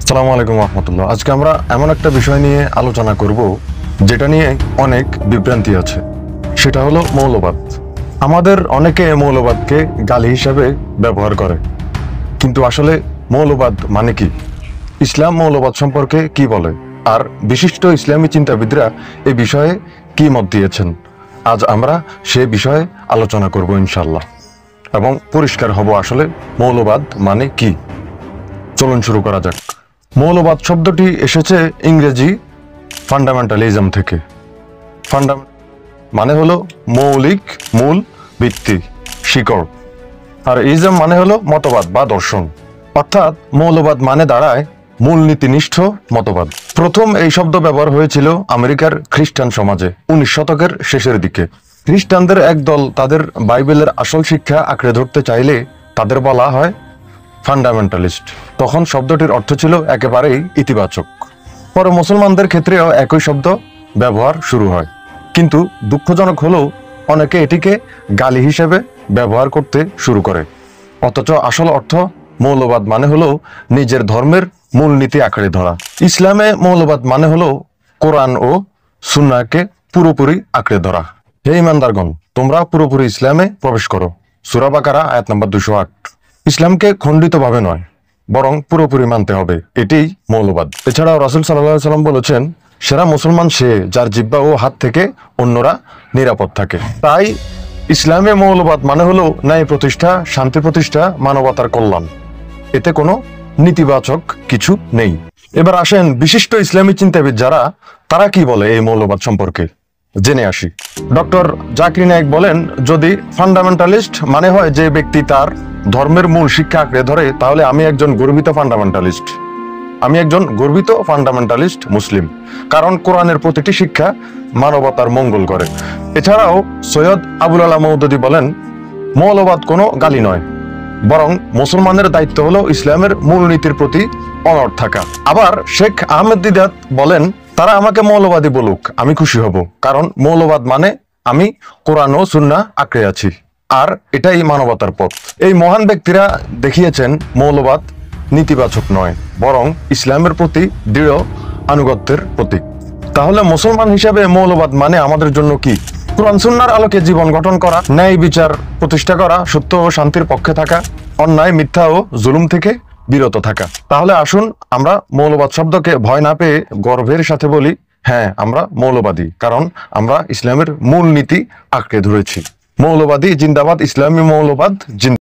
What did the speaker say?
আসসালামু আলাইকুম রহমতুল্লাহ। আজকে আমরা এমন একটা বিষয় নিয়ে আলোচনা করব যেটা নিয়ে অনেক বিভ্রান্তি আছে, সেটা হলো মৌলবাদ। আমাদের অনেকে মৌলবাদকে গালি হিসাবে ব্যবহার করে, কিন্তু আসলে মৌলবাদ মানে কি? ইসলাম মৌলবাদ সম্পর্কে কি বলে, আর বিশিষ্ট ইসলামী চিন্তাবিদরা এই বিষয়ে কি মত দিয়েছেন, আজ আমরা সে বিষয়ে আলোচনা করব ইনশাল্লাহ, এবং পরিষ্কার হব আসলে মৌলবাদ মানে কি। চলুন শুরু করা যাক। মৌলবাদ শব্দটি এসেছে ইংরেজি ফান্ডামেন্টালিজম থেকে। মানে হলো মৌলিক, মূল, ভিত্তি, শিকড়, আর ইজম মানে হলো মতবাদ বা দর্শন। অর্থাৎ মৌলবাদ মানে দাঁড়ায় মূলনীতিনিষ্ঠ মতবাদ। প্রথম এই শব্দ ব্যবহার হয়েছিল আমেরিকার খ্রিস্টান সমাজে 19 শতকের শেষের দিকে। খ্রিস্টানদের একদল তাদের বাইবেলের আসল শিক্ষা আঁকড়ে ধরতে চাইলে তাদের বলা হয় ফান্ডামেন্টালিস্ট। তখন শব্দটির অর্থ ছিল একেবারেই ইতিবাচক। পরে মুসলমানদের ক্ষেত্রেও একই শব্দ ব্যবহার শুরু হয়, কিন্তু দুঃখজনক হলেও অনেকে এটিকে গালি হিসেবে ব্যবহার করতে শুরু করে। অথচ আসল অর্থ মৌলবাদ মানে হলো নিজের ধর্মের মূলনীতি আঁকড়ে ধরা। ইসলামে মৌলবাদ মানে হলো কোরআন ও সুন্নাহকে পুরোপুরি আঁকড়ে ধরা। হে ইমানদারগণ, তোমরা পুরোপুরি ইসলামে প্রবেশ করো। সূরা বাকারা আয়াত নম্বর 208। ইসলামকে খণ্ডিতভাবে নয়, বরং পুরোপুরি মানতে হবে, এটাই মৌলবাদ। এছাড়াও রাসূল সাল্লাল্লাহু আলাইহি সাল্লাম বলেছেন, সেরা মুসলমান সে যার জিহ্বা ও হাত থেকে অন্যরা নিরাপদ থাকে। তাই ইসলামে মৌলবাদ মানে হলো ন্যায় প্রতিষ্ঠা, শান্তি প্রতিষ্ঠা, মানবতার কল্যাণ। এতে কোনো নেতিবাচক কিছু নেই। এবার আসেন বিশিষ্ট ইসলামী চিন্তাবিদ যারা, তারা কি বলে এই মৌলবাদ সম্পর্কে জেনে আসি। ডক্টর জাকির নায়েক বলেন, যদি ফান্ডামেন্টালিস্ট মানে হয় যে ব্যক্তি তার ধর্মের মূল শিক্ষা আঁকড়ে ধরে, তাহলে আমি একজন গর্বিত ফান্ডামেন্টালিস্ট মুসলিম, কারণ কোরআনের প্রতিটি শিক্ষা মানবতার মঙ্গল করে। এছাড়াও সৈয়দ আবুল আলা মওদুদী বলেন, মৌলবাদ কোনো গালি নয়, বরং মুসলমানের দায়িত্ব হলো ইসলামের মূলনীতির প্রতি অনড় থাকা। আবার শেখ আহমেদ দিদাত বলেন, তারা আমাকে মৌলবাদী বলুক, আমি খুশি হব, কারণ মৌলবাদ মানে আমি কোরআন ও সুন্নাহ আঁকড়ে আছি, আর এটাই মানবতার পথ। এই মহান ব্যক্তিরা দেখিয়েছেন মৌলবাদ নেতিবাচক নয়, বরং ইসলামের প্রতি দৃঢ় আনুগত্যের প্রতীক। তাহলে মুসলমান হিসেবে মৌলবাদ মানে আমাদের জন্য কি? কোরআন সুন্নাহর আলোকে জীবন গঠন করা, ন্যায় বিচার প্রতিষ্ঠা করা, সত্য ও শান্তির পক্ষে থাকা, অন্যায়, মিথ্যা ও জুলুম থেকে বিরত থাকা। তাহলে আসুন আমরা মৌলবাদ শব্দকে ভয় না পেয়ে গর্বের সাথে বলি, হ্যাঁ, আমরা মৌলবাদী, কারণ আমরা ইসলামের মূল নীতি আঁকড়ে ধরেছি। মৌলবাদী জিন্দাবাদ, ইসলামী মৌলবাদ জিন্দাবাদ।